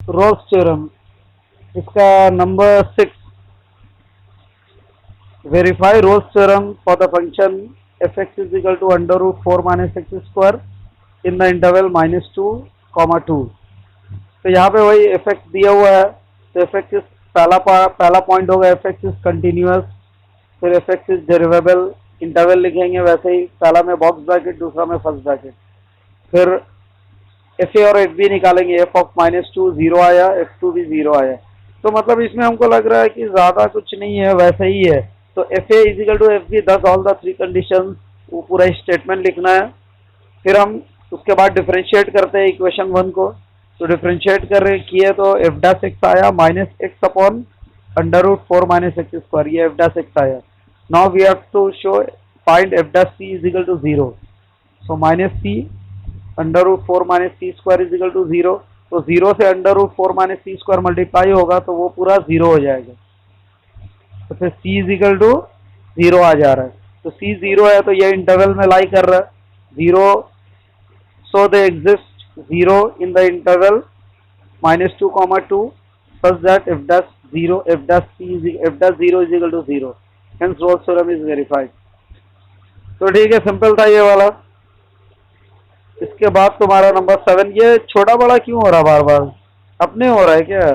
Roles theorem, इसका number 6, verify Rolle's theorem for the function F x is equal to under root 4 minus x square in the interval -2, 2। तो यहाँ पे वही F x दिया हुआ है, तो एफ एक्स पहला पॉइंट होगा एफ एक्स इज कंटिन्यूअस, फिर एफ एक्स इज डेरिवेबल, इंटरवल लिखेंगे वैसे ही, पहला में बॉक्स ब्रैकेट, दूसरा में फर्स्ट ब्रैकेट, फिर एफ ए और एफ बी निकालेंगे, एफ ऑफ -2 जीरो आया, एफ टू भी जीरो आया। तो मतलब इसमें हमको लग रहा है कि ज्यादा कुछ नहीं है, वैसे ही है। तो f a is equal to f b thus all the three condition, वो पूरा स्टेटमेंट लिखना है। फिर हम उसके बाद डिफ्रेंशिएट करते हैं इक्वेशन 1 को। तो डिफ्रेंशिएट कर किए तो एफ डैश एक्स आया -x upon under root 4 minus x square, ये एफ डैश एक्स आया। Now we have to show find f dash C is equal to 0। So -c under root 4 minus c square is equal to 0। तो 0 से under root 4 minus c square multiply होगा तो वो पूरा 0 हो जाएगा। तो फिर c इज इक्वल टू 0 आ जा रहा है। तो c 0 है तो ये इंटरवल में लाई कर रहा है 0। So there exist 0 in the interval -2, 2 such that f dash 0 f dash c is f dash 0 is equal to 0, hence Rolle's theorem is verified। तो ठीक है, सिंपल था ये वाला। इसके बाद तुम्हारा नंबर 7, ये छोटा बड़ा क्यों हो रहा बार बार, अपने हो रहा है क्या?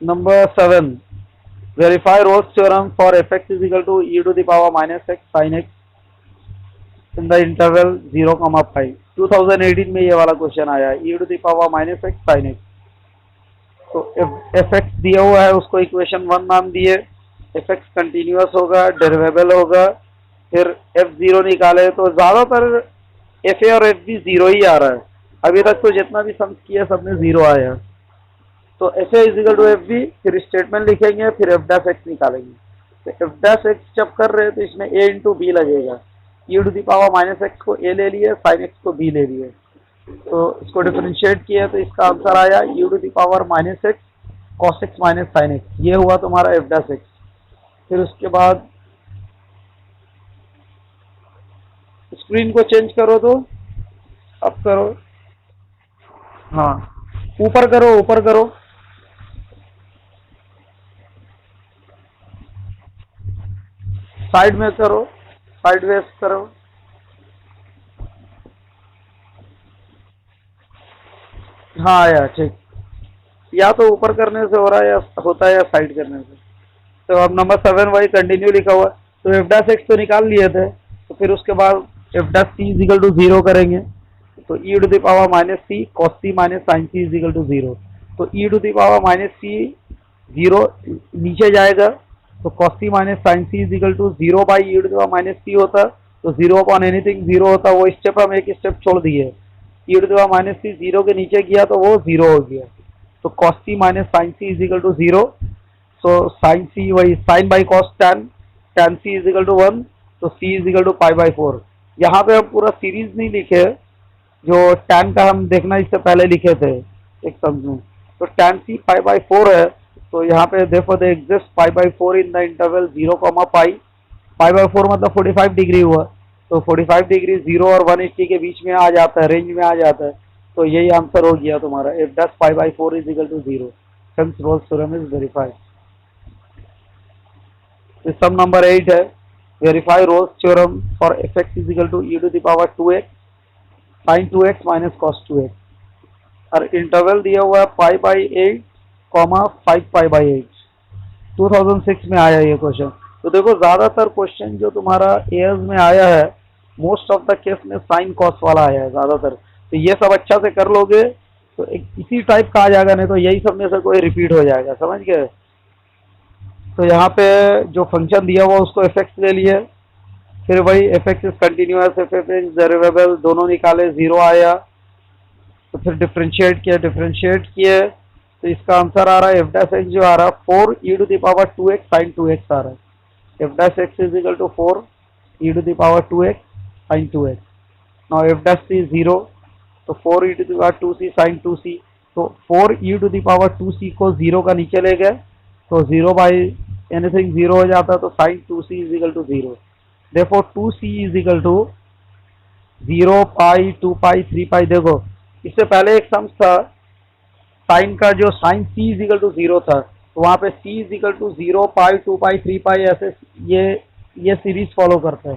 Number 7, verify Rolle's theorem for F x is equal to e to the power -x sin x in the interval 0, 5। 2018 में ये वाला क्वेश्चन आया, e to the power -x sin x। तो एफ एक्स दिया हुआ है, उसको इक्वेशन 1 नाम दिए, एफ एक्स कंटिन्यूअस होगा, डेरिवेबल होगा, फिर एफ 0 निकाले तो ज्यादातर एफ ए और एफ बी 0 ही आ रहा है। अभी तक तो जितना भी सम्स किया सब में 0 आया। तो f a is equal to f b, फिर स्टेटमेंट लिखेंगे, फिर एफ डैश एक्स निकालेंगे। तो एफ डैश एक्स जब कर रहे हैं तो इसमें ए इंटू बी लगेगा। ई टू द पावर -x को ए ले लिए, साइन एक्स को बी ले लिए, तो इसको डिफरेंशिएट किया तो इसका आंसर आया u to the power -x cos x minus sine x, ये हुआ तुम्हारा एफ डैश एक्स। फिर उसके बाद स्क्रीन को चेंज करो, तो अब करो, हाँ ऊपर करो, ऊपर करो, साइड में करो, साइड वेज करो, हाँ आया ठीक। या तो ऊपर करने से हो रहा है या होता है, या साइड करने से। तो अब नंबर 7 वही कंटिन्यू लिखा हुआ। तो एफ डैश एक्स तो निकाल लिए थे, तो फिर उसके बाद F dash C is equal to 0 करेंगे। तो e to the power -c cos c minus sine C is equal to 0। तो e to the power -c 0 नीचे जाएगा, तो cos c minus sine C is equal to 0 by e to the power -c होता। तो 0 upon anything 0 होता, वो step हम एक स्टेप छोड़ दिए। ई टू द पावर -c 0 के नीचे गया तो वो 0 हो गया। तो cos c minus sine C is equal to 0। So sine C वही sine by cos tan, tan C is equal to 1। तो सी इज इक्वल टू π/4। यहाँ पे हम पूरा सीरीज नहीं लिखे, जो टैन का हम देखना इससे पहले लिखे थे एक टर्म्स में। तो टैन सी π/4 है, तो यहाँ पे देखो there exist π/4 in the interval 0, π। π/4 मतलब 45 डिग्री हुआ। तो 45 डिग्री 0 और 180 के बीच में आ जाता है, रेंज में आ जाता है। तो यही आंसर हो गया तुम्हारा, F dash π/4 is equal to 0, hence Rolle's theorem is verified. Sum number 8 है, verify Rolle's theorem for F x is equal to e to the power 2x sin 2x minus cos 2x। और interval दिया हुआ है π/8, 5π/8। 2006 में आया ये question. तो देखो ज्यादातर क्वेश्चन जो तुम्हारा एयर्स में आया है, मोस्ट ऑफ द केस में साइन कॉस वाला आया है ज्यादातर। तो ये सब अच्छा से कर लोगे तो एक इसी टाइप का आ जाएगा, नहीं तो यही सब में से कोई रिपीट हो जाएगा, समझ गए। तो यहाँ पे जो फंक्शन दिया हुआ उसको एफ एक्स ले लिए, फिर वही F x is continuous, F X derivable दोनों निकाले, 0 आया। तो फिर डिफ्रेंशिएट किए तो इसका आंसर आ रहा है एफ डैश एक्स जो आ रहा है 4 e to the power 2x sine 2x आ रहा है। F dash X is equal to 4 e to the power 2x sine 2x। Now F dash C 0, तो 4 e to the power 2c sine 2c। तो 4 e to the power 2c को 0 का नीचे ले गए, तो 0 बाई एनीथिंग 0 हो जाता है, तो sine 2c is equal to 0। Therefore 2c is equal to 0 pi 2 pi 3 pi. देखो इससे पहले एक सम्स था साइन का, जो sine c is equal to 0 था, तो वहाँ पे c is equal to 0 pi 2 pi 3 pi ऐसे ये ये सीरीज फॉलो करता है।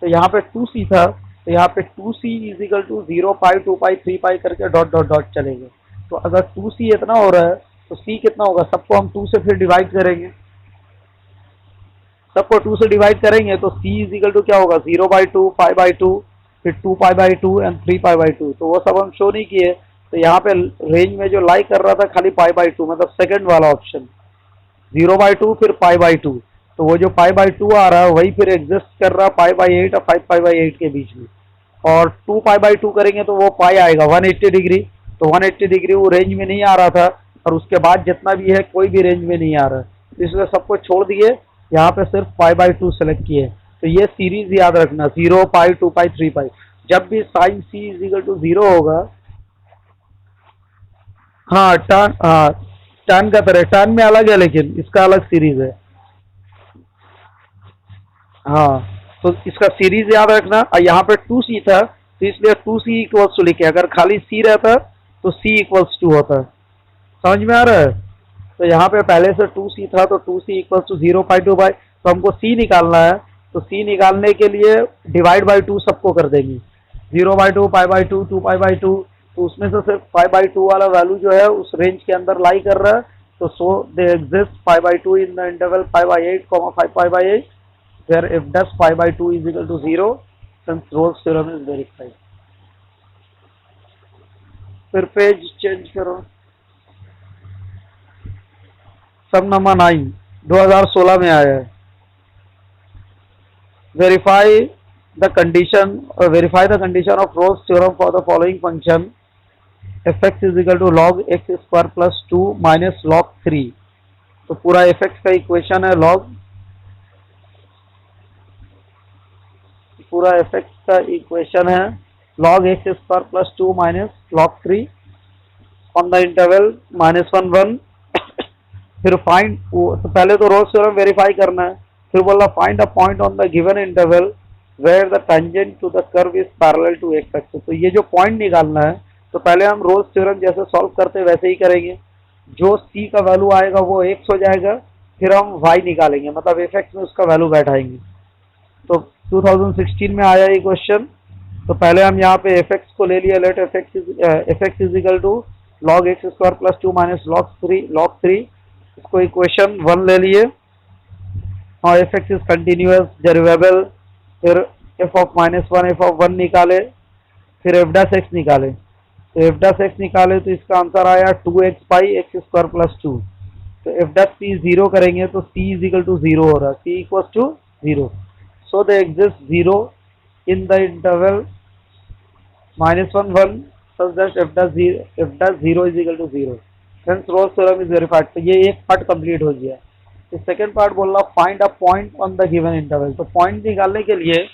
तो यहाँ पे 2c था, तो यहाँ पे 2c is equal to 0 pi 2 pi 3 पाई करके डॉट डॉट डॉट चलेंगे। तो अगर 2c इतना हो रहा है तो c कितना होगा, सबको हम 2 से फिर डिवाइड करेंगे, सबको 2 से डिवाइड करेंगे तो c इज इक्वल टू क्या होगा, 0 बाई 2 पाई बाई 2 फिर 2 पाई बाई 2 एंड 3 पाई बाई 2। तो वो सब हम शो नहीं किए। तो यहाँ पे रेंज में जो लाई कर रहा था खाली पाई बाई 2, मतलब सेकंड वाला ऑप्शन 0 बाई 2 फिर पाई बाई 2। तो वो जो पाई बाई 2 आ रहा है वही फिर एग्जिस्ट कर रहा है पाई बाई 8 और 5 पाई बाई 8 के बीच में। और 2 पाई बाई 2 करेंगे तो वो पाई आएगा 180 डिग्री। तो 180 डिग्री वो रेंज में नहीं आ रहा था, और उसके बाद जितना भी है कोई भी रेंज में नहीं आ रहा है, इसलिए सबको छोड़ दिए, यहाँ पे सिर्फ पाई बाई 2 सेलेक्ट किए। तो ये सीरीज याद रखना, 0 पाई 2 पाई 3 पाई। जब भी sine c is equal to 0 होगा, हाँ टर्न, हाँ टर्न का तरह, टर्न में अलग है लेकिन इसका अलग सीरीज है। हाँ तो इसका सीरीज याद रखना। और यहाँ पे 2c था तो इसलिए 2c इक्वल्स टू लिखे, अगर खाली c रहता तो c इक्वल्स टू होता। समझ में आ रहा है। तो यहाँ पे पहले से 2c था तो 2c इक्वल्स टू 0 पाई 2 पाई, तो हमको c निकालना है। तो c निकालने के लिए डिवाइड बाई 2 सबको कर देंगे, 0 by 2 pi by 2 2 pi by 2। तो उसमें से सिर्फ पाई बाई 2 वाला वैल्यू जो है उस रेंज के अंदर लाई कर रहा है। तो so there exist pi by 2 in the interval pi by 8 5 pi by 8, where if dash pi by 2 is equal to 0, since Rolle's theorem is verified। फिर पेज चेंज करो, सब नंबर 9 2016 में आया है। Verify the condition of Rolle's theorem for the following function fx is equal to log x square plus 2 minus log 3। तो पूरा fx का equation है पूरा fx का इक्वेशन है log x square plus 2 minus log 3 on the interval -1 1। फिर find, तो पहले तो रोल्स थ्योरम वेरीफाई करना है, फिर बोला find a point on the given interval where the tangent to the curve is parallel to x axis. तो ये जो पॉइंट निकालना है, तो पहले हम रोल्स थ्योरम जैसे सॉल्व करते हैं वैसे ही करेंगे। जो c का वैल्यू आएगा वो x हो जाएगा, फिर हम y निकालेंगे, मतलब fx में उसका वैल्यू बैठाएंगे। तो 2016 में आया ये क्वेश्चन। तो पहले हम यहाँ पे fx को ले लिया, let fx is equal to log x square plus 2 minus log 3, इसको इक्वेशन 1 ले लिए। और fx इज कंटिन्यूअस डेरिवेबल, फिर f ऑफ -1 f ऑफ 1 निकाले, फिर f डैश x निकाले। तो f डैश x निकाले तो इसका आंसर आया 2x पाई x स्क्वायर प्लस 2। तो f डैश c 0 करेंगे तो c इज इक्वल टू 0 हो रहा है, c equals to 0। So there exist 0 in the interval -1 1 such that f dash 0 is equal to 0। Hence Rolle's theorem is verified। तो ये एक part complete हो गया। तो सेकंड पार्ट बोल रहा find a point on the given interval. तो point निकालने के लिए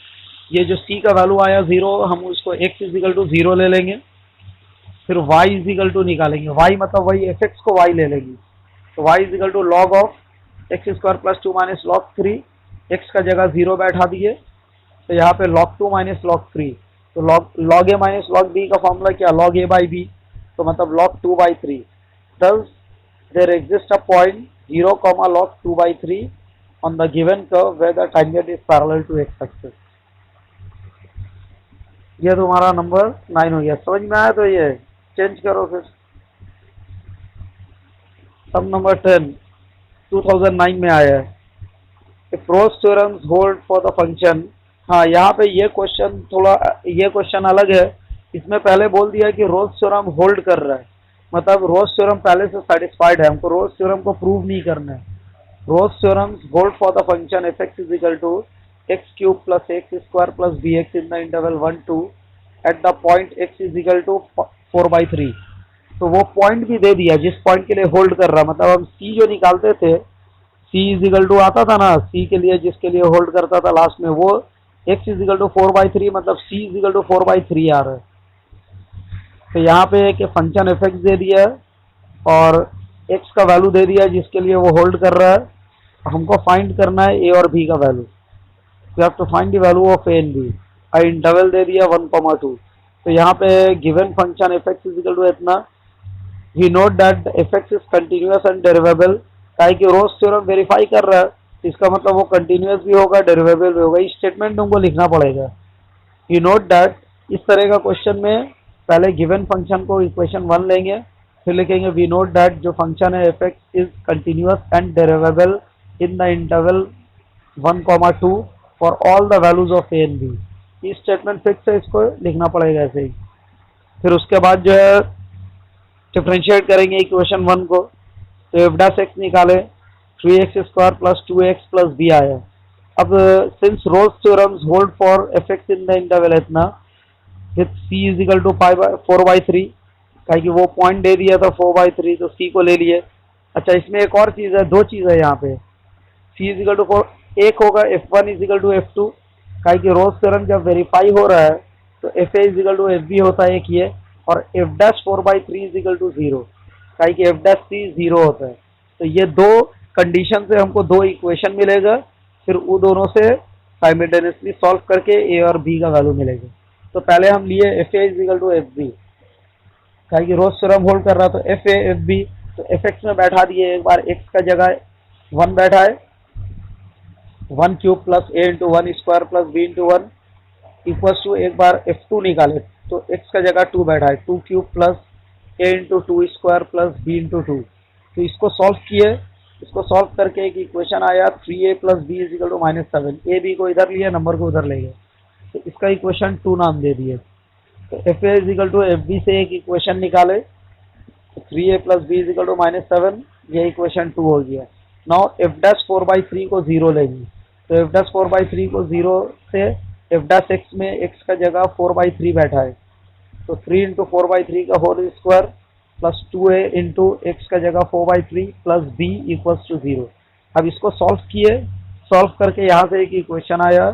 ये जो c का वैल्यू आया 0, हम उसको x इज इक्वल टू 0 ले लेंगे, फिर y इज इक्वल टू निकालेंगे, y मतलब वही fx को y ले लेंगे। तो y is equal to log of x square plus 2 minus log 3, x का जगह 0 बैठा दिए, तो यहाँ पे log 2 माइनस log 3। तो log a minus log b का फॉर्मूला क्या, log a बाई b, तो मतलब log 2 by 3। Thus there exists a point 0, log 2 by 3 on the given curve where the tangent is parallel to x axis। ये तुम्हारा number 9 हो गया। समझ में आया तो ये चेंज करो फिर। सब नंबर 10 2009 में आया है। If Rolle's theorem hold for the function। हाँ यहाँ पे ये क्वेश्चन अलग है। इसमें पहले बोल दिया कि रोल्स थ्योरम होल्ड कर रहा है, मतलब रोल्स थ्योरम पहले से सेटिस्फाइड है, हमको रोल्स थ्योरम को प्रूव नहीं करना है। Rolle's theorem hold for the function fx is equal to x cube plus x square plus bx in the interval 1 2 at the point x is equal to 4/3। तो वो point भी दे दिया जिस point के लिए होल्ड कर रहा, मतलब हम c जो निकालते थे, c इज इक्वल टू आता था ना, c के लिए जिसके लिए होल्ड करता था लास्ट में, वो x इज इक्वल टू 4/3, मतलब c इज इक्वल टू 4/3 आ रहा है। तो यहाँ पे एक फंक्शन fx दे दिया है और x का वैल्यू दे दिया है जिसके लिए वो होल्ड कर रहा है। हमको फाइंड करना है a और b का value. We have to find the value of a and b। Interval दे दिया 1,2। तो यहाँ पे given function F X is equal to इतना, we note that F x is continuous and derivable. काहे कि रोज थ्योरम वेरीफाई कर रहा है, इसका मतलब वो कंटिन्यूअस भी होगा, डेरिवेबल भी होगा। इस स्टेटमेंट तुमको लिखना पड़ेगा। यू नोट दैट इस तरह का क्वेश्चन में पहले गिवन फंक्शन को इक्वेशन 1 लेंगे, फिर लिखेंगे वी नोट दैट जो फंक्शन है F x is continuous and derivable in the interval 1,2 for all the values of A and B. ये स्टेटमेंट फिक्स है, इसको लिखना पड़ेगा ऐसे ही। फिर उसके बाद जो है डिफ्रेंशिएट करेंगे इक्वेशन 1 को, तो एफ डैश एक्स निकाले 3x² plus 2x plus B आया। अब since Rolle's theorems hold for F X in the interval इतना with c is equal to 4/3, काहे कि वो पॉइंट दे दिया था 4/3, तो c को ले लिए। अच्छा, इसमें एक और चीज़ है, दो चीज़ है यहाँ पे। c इज इक्वल टू 4, एक होगा f1 is equal to f2, काहे कि रोल्स थ्योरम जब वेरीफाई हो रहा है तो fa is equal to fb होता है एक ये, और f dash 4/3 is equal to 0, काहे कि f डैश c 0 होता है। तो ये दो कंडीशन से हमको दो इक्वेशन मिलेगा, फिर वो दोनों से साइमल्टेनियसली सॉल्व करके a और b का वैल्यू मिलेगा। तो पहले हम लिए f a is equal to f b, काहे कि रोज थ्योरम होल्ड कर रहा, तो एफ ए एफ बी, तो एफ एक्स में बैठा दिए, एक बार एक्स का जगह 1 बैठा है, 1 cube plus A into 1 square plus B into 1 equals to, एक बार f2 निकाले तो एक्स का जगह 2 बैठा है, 2 क्यूब प्लस ए into 2 square plus B into 2। तो इसको सॉल्व किए, इसको सॉल्व करके एक इक्वेशन आया 3a plus b is equal to -7। A b को इधर लिया, नंबर को उधर ले गए, तो इसका इक्वेशन 2 नाम दे दिए। तो f a is equal to f b से एक इक्वेशन निकाले, 3a plus b is equal to -7, ये इक्वेशन 2 हो गया। नाउ एफ डैश 4/3 को 0 लेंगे, तो एफ डैश 4/3 को 0 से एफ डैश एक्स में एक्स का जगह 4/3 बैठा है, तो 3 इंटू 4/3 का whole square plus 2a into x का जगह 4/3 प्लस b इक्वल्स टू 0। अब इसको सॉल्व किए, सॉल्व करके यहाँ से एक इक्वेशन आया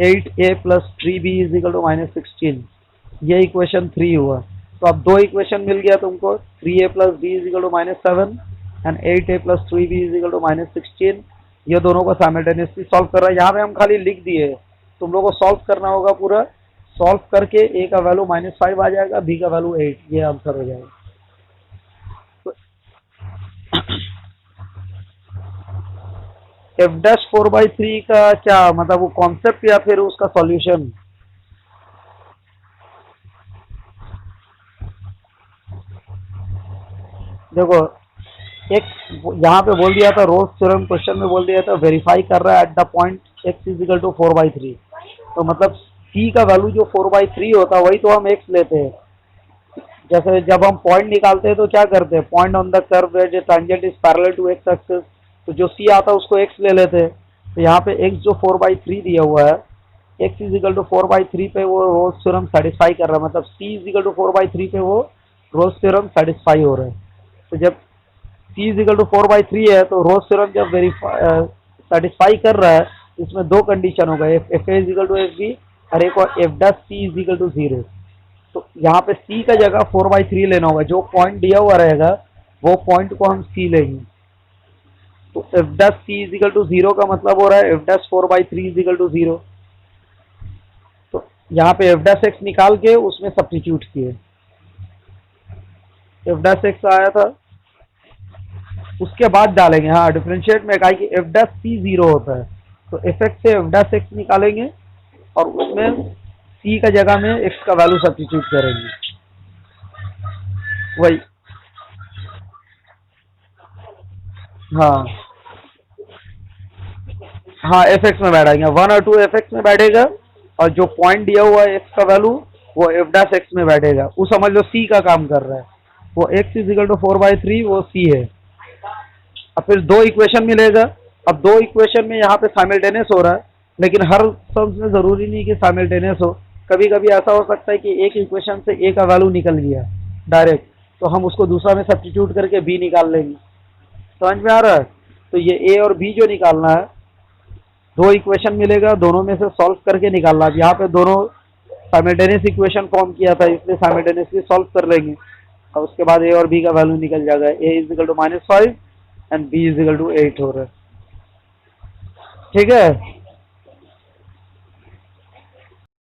8a plus 3b is equal to -16, ये इक्वेशन 3 हुआ। तो अब दो इक्वेशन मिल गया तुमको, 3a plus b is equal to -7 and 8a plus 3b is equal to -16। ये दोनों को साइमल्टेनियसली सॉल्व कर रहा है। यहाँ पे हम खाली लिख दिए, तुम लोगों को सॉल्व करना होगा पूरा। सॉल्व करके a का वैल्यू -5 आ जाएगा, b का वैल्यू 8, ये आंसर हो जाएगा। एफ डैश 4/3 का क्या मतलब, वो कॉन्सेप्ट या फिर उसका सॉल्यूशन? देखो, एक यहाँ पे बोल दिया था, रोल्स थ्योरम क्वेश्चन में बोल दिया था वेरीफाई कर रहा है at the point x is equal to 4/3, तो मतलब c का वैल्यू जो 4/3 होता है वही तो हम x लेते हैं। जैसे जब हम पॉइंट निकालते हैं तो क्या करते हैं, point on the curve where the tangent is parallel to x axis, तो जो c आता है उसको x ले लेते हैं। तो यहाँ पे x जो 4/3 दिया हुआ है, x इज इक्वल टू 4/3 पे वो रोल्स थ्योरम सेटिस्फाई कर रहा है, मतलब c इज इक्वल टू 4/3 पे वो रोल्स थ्योरम सेटिस्फाई हो रहा है। तो जब c इज इक्वल टू 4/3 है तो रोल्स थ्योरम जब सेटिस्फाई कर रहा है, इसमें दो कंडीशन होगा, f a is equal to f b और एक और f dash c is equal to 0। तो यहाँ पे c का जगह 4/3 लेना होगा, जो पॉइंट दिया हुआ रहेगा वो पॉइंट को हम c लेंगे। तो f dash c is equal to 0 का मतलब हो रहा है F dash 4/3 is equal to 0। तो यहाँ पे एफ डैश एक्स निकाल के उसमें सब्स्टिट्यूट किए, एफ डैश एक्स आया था, उसके बाद डालेंगे, हाँ डिफरेंशिएट में, कहा कि एफ डैश सी 0 होता है, तो एफ एक्स से एफ डैश एक्स निकालेंगे और उसमें सी का जगह में एक्स का वैल्यू सब्स्टिट्यूट करेंगे, वही। हाँ हाँ, एफ एक्स में बैठेंगे, 1 और 2 एफ एक्स में बैठेगा, और जो पॉइंट दिया हुआ है एक्स का वैल्यू वो एफ डैश एक्स में बैठेगा। वो समझ लो सी का काम कर रहा है, वो एक्स इज इक्वल टू 4/3 वो सी है। अब फिर दो इक्वेशन मिलेगा। अब दो इक्वेशन में यहाँ पे साइमल्टेनियस हो रहा है, लेकिन हर टर्म्स में जरूरी नहीं कि साइमल्टेनियस हो, कभी कभी ऐसा हो सकता है कि एक इक्वेशन से ए का वैल्यू निकल गया डायरेक्ट, तो हम उसको दूसरा में सब्स्टिट्यूट करके बी निकाल लेंगे। समझ में आ रहा है? तो ये ए और बी जो निकालना है, दो इक्वेशन मिलेगा, दोनों में से सॉल्व करके निकालना है। यहाँ पे दोनों साइमल्टेनियस इक्वेशन फॉर्म किया था, इसलिए साइमल्टेनियसली सॉल्व कर लेंगे और उसके बाद ए और बी का वैल्यू निकल जाएगा। A is equal to -5 and B is equal to 8 हो रहा है। ठीक है।